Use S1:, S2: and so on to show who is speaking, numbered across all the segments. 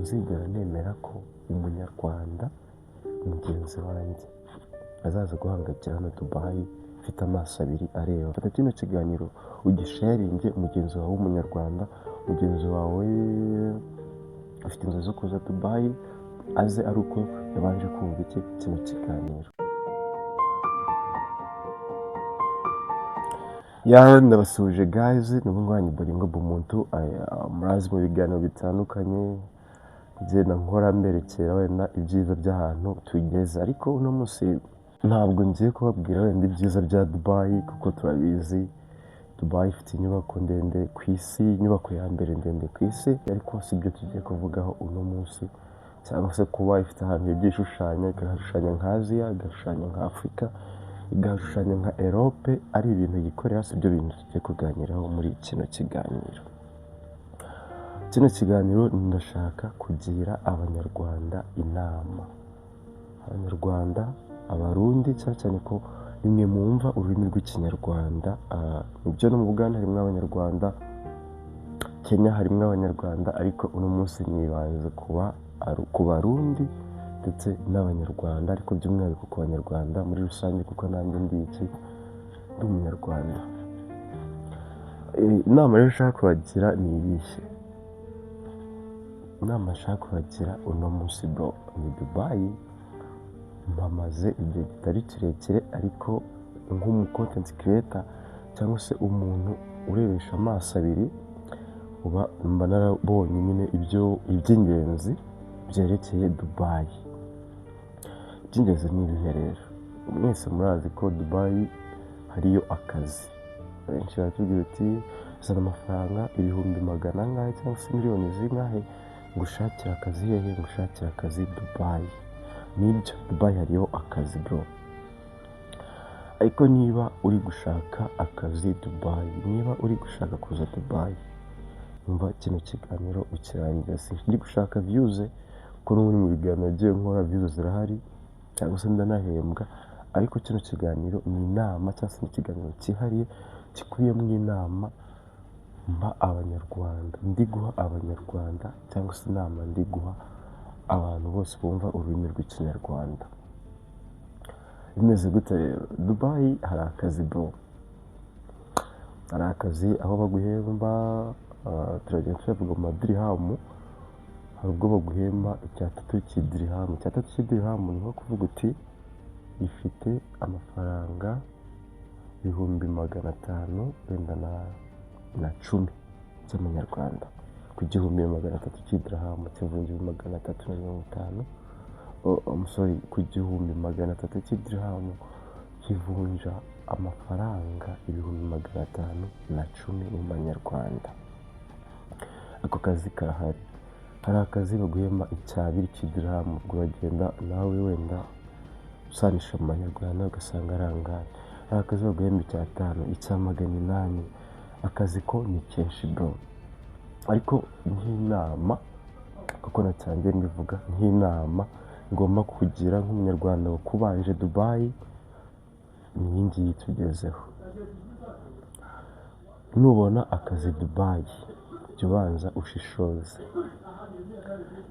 S1: nzigera nemera ko umunyarwanda mugenzi wanjye azaza guhangayikira hano Dubai ufite amaso abiri areba. Fata kino kiganiro ugisharinge mugenzi wawe w'umunyarwanda, mugenzi wawe ufite inzozi zo kuza Dubai aze ari uko yabanje kumva kino kiganiro. Ndabasuje guys, nubwo Bolingo Bumuntu murazi mu biganiro bitandukanye ngenda nkora mberekera wenda ibyiza by'ahantu tugeze, ariko uno munsi ntabwo ngiye kubabwira wenda ibyiza bya Dubai kuko turabizi Dubai ifite inyubako ndende ku isi, inyubako ya mbere ndende ku isi, ariko si byo tugiye kuvugaho uno munsi, cyangwa se kuba ifite ahantu ibyishushanya, igashushanya nka Aziya, igashushanya nka Afurika, igashushanya nka Europe, ari ibintu yikorera, si byo bintu tugiye kuganiraho muri kino kiganiro. Kino kiganiro ndashaka kugira abanyarwanda inama, abanyarwanda, abarundi, cyane cyane ko nimwe mwumva ururimi rw'ikinyarwanda. Nibyo no mu Buganda harimo abanyarwanda, Kenya harimo abanyarwanda, ariko uno munsi nibanze ku barundi ndetse n'abanyarwanda, ariko by'umwihariko ku banyarwanda muri rusange kuko nanjye ndi umunyarwanda. Inama rero nshaka kubagira ni iyihe? Inama nshaka kubagira uno munsi bro, ni Dubai. Mpamaze igihe kitari kirekire, ariko nk'umu content creator cyangwa se umuntu urebesha amaso abiri, mba narabonye nyine iby'ingenzi byerekeye Dubai. Iby'ingenzi ni ibihe rero? Mwese murazi ko Dubai hariyo akazi. Benshi baratubwira uti zana amafaranga 200,000 angahe cyangwa se miliyoni zingahe ngushakira akazi hehe? Ngushakira akazi Dubai. Nibyo, Dubai hariyo akazi bro. Ariko niba uri gushaka akazi Dubai, niba uri gushaka kuza Dubai, umva kino kiganiro ukirangira. Ndi gushaka views, ko n'ubundi mu biganiro nagiye nkora views zirahari cyangwa se ndanahembwa, ariko kino kiganiro ni inama cyangwa se ikiganiro cyihariye gikubiyemo inama mba abanyarwanda, ndi guha abanyarwanda, cyangwa se inama ndi guha abantu bose bumva ururimi rw'ikinyarwanda. Bimeze gute rero? Dubai hari akazi bro, hari akazi aho baguhemba, turagenda tuvuga mu madirihamu. Hari ubwo baguhemba 3 cy'idirihamu. 3 cy'idirihamu ni nko kuvuga uti ifite amafaranga 500,000 wenda na 10 cy'amanyarwanda. Ku 1,300 cy'idirihamu kivunja 350. Ku 1,300 cy'idirihamu kivunja amafaranga 510 mu manyarwanda. Ako kazi karahari. Hari akazi baguhemba 2 cy'idirihamu, ubwo uragenda nawe wenda usanisha mu manyarwanda ugasanga arangaye. Hari akazi baguhemba 5, 800. Akazi ko ni kenshi bro, ariko nk'inama, kuko natangiye mbivuga nk'inama ngomba kugira nk'umunyarwanda wakubanje Dubai, ni iyi ngiyi tugezeho. Nubona akazi Dubai, jya ubanza ushishoze.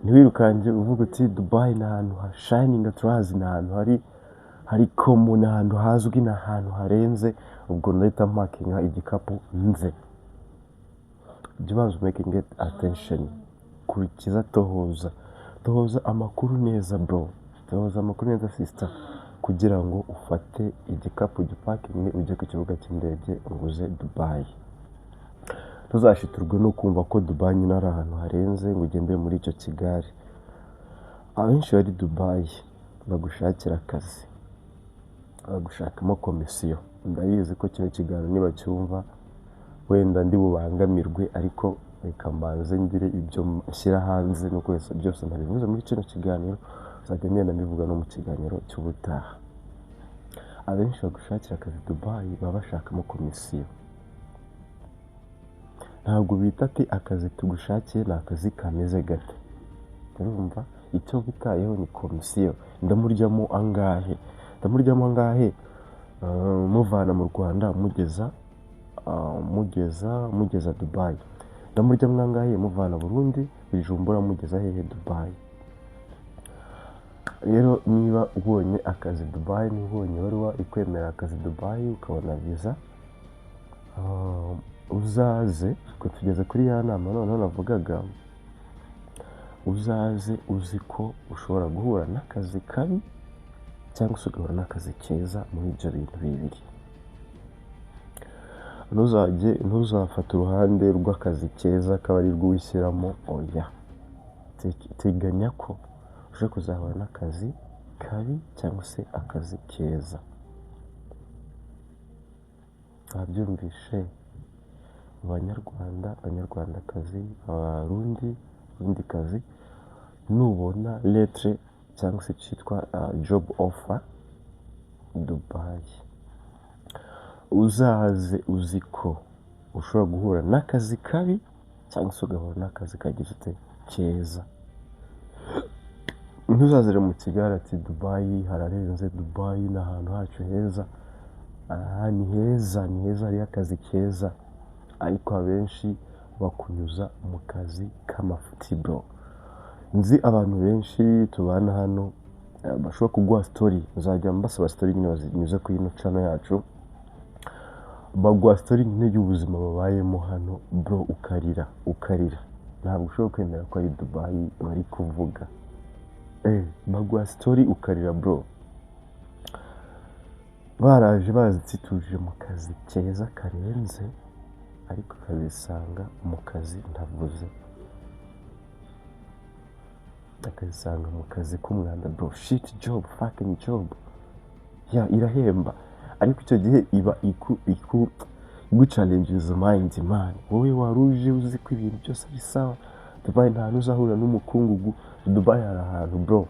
S1: Ntiwirukange uvuga uti Dubai ni ahantu hashininga, turahazi, ni ahantu hari common, ni ahantu hazwi, ni ahantu harenze, ubwo ndahita mpakinga igikapu nze. Jya ubanza making it attention, kurikiza, tohoza amakuru neza bro, tohoza amakuru neza sister, kugira ngo ufate igikapu gipakinge ujye ku kibuga cy'indege nguze Dubai. Tuzashiturwe no kumva ko Dubai nyine ari ahantu harenze ngo ugendere muri icyo Kigali. Abenshi bari Dubai bagushakira akazi, bagushakamo komisiyo. Ndabizi ko kino kiganiro niba cyumva wenda ndi bubangamirwe, ariko reka mbanze ngire ibyo nshyira hanze, nuko byose ntabivuze muri kino kiganiro, uzajya ngenda mbivuga no mu kiganiro cy'ubutaha. Abenshi bagushakira akazi Dubai baba bashakamo komisiyo. Ntabwo bita ati akazi tugushakiye ni akazi kameze gate. Urumva icyo bitayeho ni komisiyo. Ndamuryamo angahe? Muvana mu Rwanda mugeza Dubai. ndamurya mwangahe muvana Burundi Bujumbura mugeza hehe Dubai. Rero niba ubonye akazi Dubai, niba ubonye ibaruwa ikwemera akazi Dubai ukabona visa, uzaze ko tugeze kuri ya nama noneho navugaga, uzaze uzi ko ushobora guhura n'akazi kabi cyangwa se ugahura n'akazi keza muri ibyo bintu bibiri. Ntuzafata uruhande rw'akazi keza akaba ari rwo wishyiramo, oya, teganya ko uje kuzahura n'akazi kabi cyangwa se akazi keza. Babyumvishe Abanyarwanda, Abanyarwandakazi, Abarundikazi, nubona letre cyangwa se cyitwa job offer Dubai, uzaze uzi ko ushobora guhura n'akazi kabi cyangwa se ugahura n'akazi kagize keza. Ntuzazire mu Kigali ati Dubai hararenze, Dubai ni ahantu hacu heza. Ni heza, ni heza, hariyo akazi keza, ariko abenshi bakunyuza mu kazi k'amafuti bro. Nzi abantu benshi tubana hano bashobora kuguha story, uzajya mbasaba story nyine bazinyuze kuri ino channel yacu, baguha story nyine y'ubuzima babayemo hano bro, ukarira. Ntabwo ushobora kwemera ko ari Dubai bari kuvuga. Baguha story ukarira bro. Baraje bazitituje mu kazi keza karenze, ariko akazisanga mu kazi ntavuze, akazisanga mu kazi k'umwanda bro. Shit job, fucking job. Irahemba, ariko icyo gihe iba iguchallenges mind man. Wowe waruje uzi ko ibintu byose ari sawa. Dubai nta n'uzahura n'umukungugu. Dubai hari ahantu bro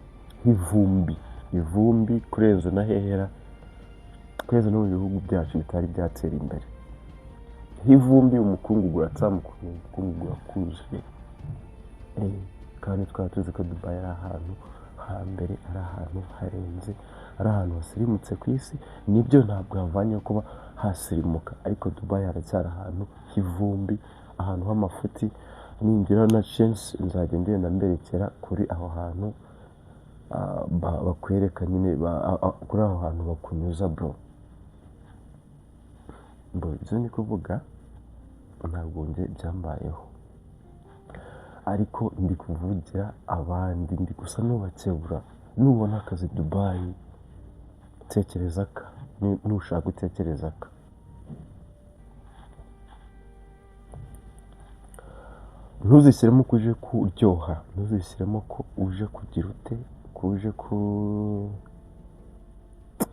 S1: ivumbi kurenza na hehera, kurenza no mu bihugu byacu bitari byatera imbere. Ivumbi, umukungugu uratsamuka, umukungugu urakuzuye. Kandi twaba tuzi ko Dubai ari ahantu hambere, ari ahantu harenze, ari ahantu hasirimutse ku isi. Nibyo ntabwo havanye kuba hasirimuka, ariko Dubai haracyari ahantu h'ivumbi, ahantu h'amafuti. Ningira na chance nzajya ngenda mberekera kuri aho hantu, bakwereka nyine kuri aho hantu bakunyuza bro. Ibyo ni kuvuga ntabwo njye byambayeho, ariko ndi kuvugira abandi, ndi gusa n'ubakebura. Nubona akazi Dubai tekereza ka, nushaka gutekereza ka. Ntuzishyiremo ko uje kuryoha, ntuzishyiremo ko uje kugira ute, kuje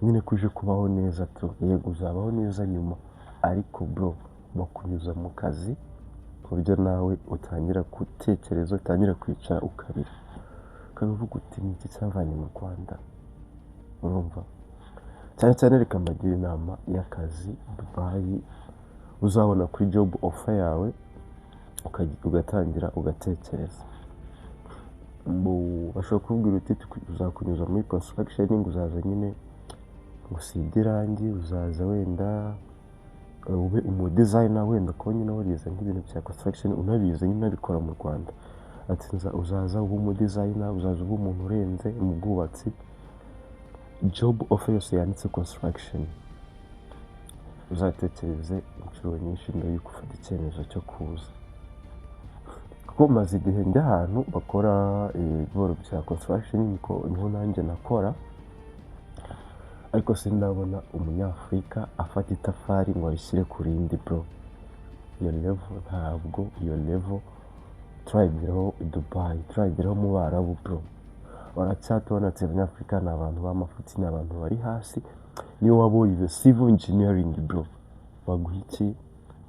S1: nyine kuje kubaho neza tu. Yego uzabaho neza nyuma, ariko bro bakunyuza mu kazi ku buryo nawe utangira gutekereza, utangira kwicara ukarira, ukavuga uti ni iki cyavanye mu Rwanda. Urumva, cyane cyane reka mbagira inama y'akazi Dubai uzabona kuri job offer yawe, ugatangira ugatekereza. Bashobora kubwira uti uzakunyuza muri construction, uzaza nyine usige irangi, uzaza wenda ube umudesigner, wenda ko nyine warize nk'ibintu bya construction unabize nyine unabikora mu Rwanda. Ati uzaza ube umudesigner, uzaza ube umuntu urenze mu bwubatsi. Job offer yose yanditse construction, uzatekereze inshuro nyinshi mbere yuko ufata icyemezo cyo kuza. Kuko maze igihe njya ahantu bakora ibintu bya construction, niho nanjye nakora, ariko sindabona umunyafurika afata itafari ngo arishyire ku rindi bro. Iyo level ntabwo, iyo level turayigeraho Dubai, turayigeraho mu Barabu bro. Baracyatubona ati Abanyafurika ni abantu b'amafuti, ni abantu bari hasi. Niyo waba urize civil engineering bro, baguha iki?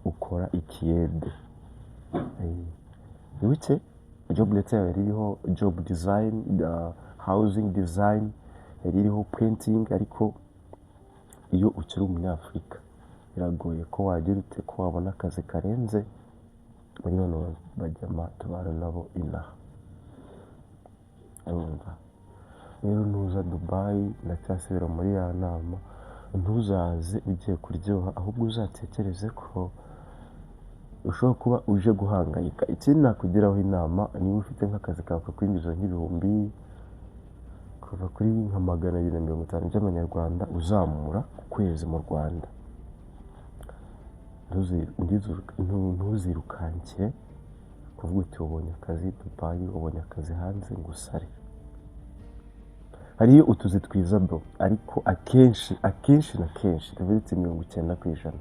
S1: Ukora ikiyede. Wibuke job letter yari iriho job design, housing design, yari iriho painting. Ariko iyo ukiri umunyafurika biragoye ko wagira ute, ko wabona akazi karenze muri bano bajyama tubana nabo inaha. Rero ntuza Dubai, ndacyasubira muri ya nama, ntuzaze ugiye kuryoha, ahubwo uzatekereze ko ushobora kuba uje guhangayika. Ikindi nakugiraho inama, niba ufite nk'akazi kawe kakwinjiza nk'ibihumbi kuva kuri nka 250 by'amanyarwanda uzamura ku kwezi mu Rwanda, ntuzirukankire kuvuga uti ubonye akazi Dubai, ubonye akazi hanze ngo usare. Hariyo utuzi twiza bro, ariko akenshi na kenshi ndavuga 90%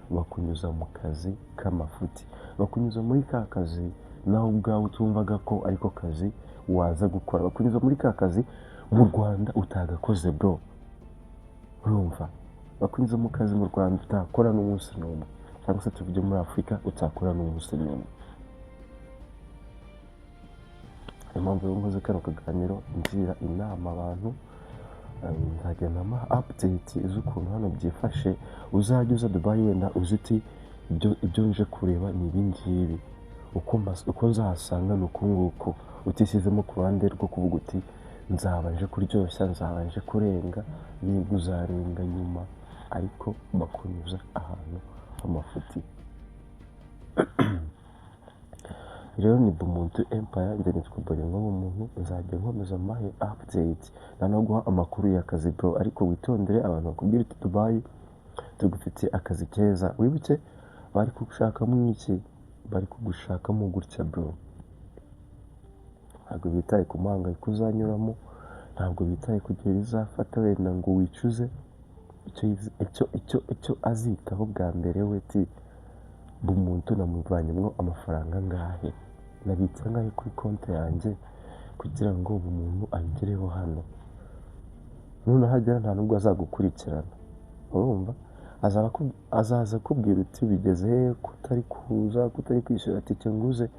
S1: bakunyuza mu kazi k'amafuti, bakunyuza muri ka kazi nawe ubwawe utumvaga ko ariko kazi waza gukora, bakunyuza muri ka kazi mu Rwanda utagakoze bro, urumva, bakunyuza mu kazi mu Rwanda utakora n'umunsi n'umwe, cyangwa se tuvuge muri Afurika utakora n'umunsi n'umwe. Impamvu nkoze kano kaganiro ngira inama abantu, nzajya nama update z'ukuntu hano byifashe, uzajya uza Dubai wenda uziti ibyo nje kureba ni ibingibi, uko nzahasanga ni uku nguku, utishyizemo ku ruhande rwo kuvuga uti nzaba nje kuryoshya, nzaba nje kurenga, niba uzarenga nyuma, ariko bakunyuza ahantu h'amafuti. Rero ni Bumuntu Empire, njye nitwa Bolingo Bumuntu, nzajya nkomeza mbahe update no guha amakuru y'akazi bro, ariko witondere abantu bakubwira uti Dubai tugufitiye akazi keza, wibuke bari kugushakamo iki, bari kugushakamo gutya bro, ntabwo bitaye ku muhangayiko uzanyuramo, ntabwo bitaye kugira izafata wenda ngo wicuze. Icyo azitaho bwa mbere we ti Bumuntu namuvanyemo amafaranga ngahe, nabitsa ngahe kuri konti yanjye kugira ngo Bumuntu angereho hano. None hagera nta nubwo azagukurikirana, urumva, azaza kubwira uti bigeze kutari kuza, kutari kwishyura tike nguze,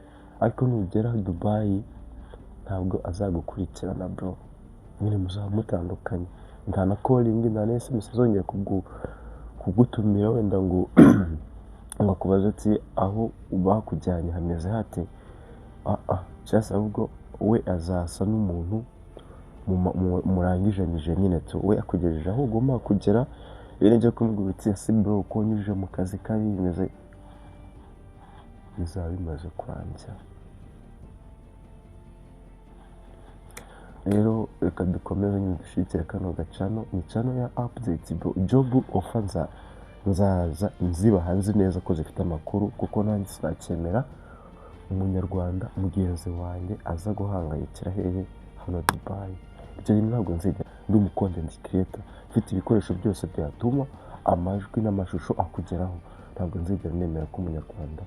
S1: ariko nugera Dubai ntabwo azagukurikirana bro, nyine muzaba mutandukanye, nta na calling nta na SMS zongeye kugutumira wenda ngo bakubaza ati aho bakujyanye hameze hate. Cyase ahubwo we azasa n'umuntu murangijanyije nyine tu, we akugejeje aho ugomba kugera, ibintu kumubwira uti ese bro uko nyuje mu kazi kari bimeze, bizaba bimaze kurangira. Rero reka dukomeze nyine dushyigikire kano gacano, ni channel ya update bro, job offer nzaza nziba hanze neza ko zifite amakuru, kuko nanjye sinakemera umunyarwanda mugenzi wanjye aza guhangayikira hehe hano Dubai. Ibyo bintu ntabwo nzijya, ndi umu content creator mfite ibikoresho byose byatuma amajwi n'amashusho akugeraho, ntabwo nzigera nemera ko umunyarwanda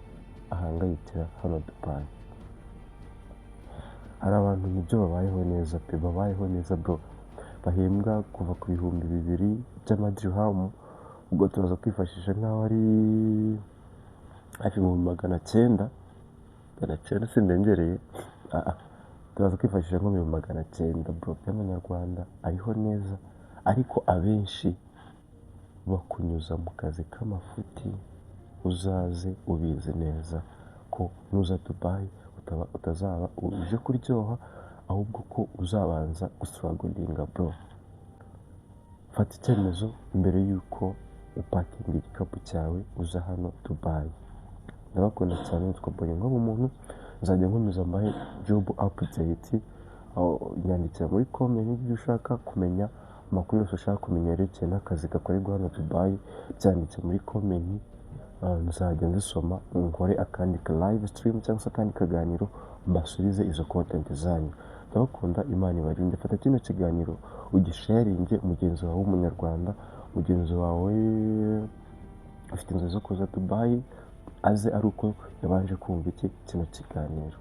S1: ahangayikira hano Dubai. Hari abantu nibyo babayeho neza pe, babayeho neza bro, bahembwa kuva ku 2,000 by'amadirihamu, ubwo tuza kwifashisha nk'aho ari hafi 900 sindengereye, tuza kwifashisha nko 900 bro by'amanyarwanda, ariho neza, ariko abenshi bakunyuza mu kazi k'amafuti. Uzaze ubizi neza ko nuza Dubai utazaba uje kuryoha, ahubwo ko uzabanza gustrugglinga bro. Fata icyemezo mbere yuko upakinga igikapu cyawe uza hano Dubai. Ndabakunda cyane, nitwa Bolingo Bumuntu, nzajya nkomeza mbahe job update, nyandikira muri comment ibyo ushaka kumenya, amakuru yose ushaka kumenya yerekeye n'akazi gakorerwa hano Dubai, byanditse muri comment, nzajya nzisoma, nkore akandi ka live stream cyangwa se akandi kaganiro mbasubize izo content zanyu. Ndabakunda, Imana ibarinde. Fata kino kiganiro ugisharinge mugenzi wawe w'umunyarwanda, mugenzi wawe ufite inzozi zo kuza Dubai, aze ari uko yabanje kumva kino kiganiro.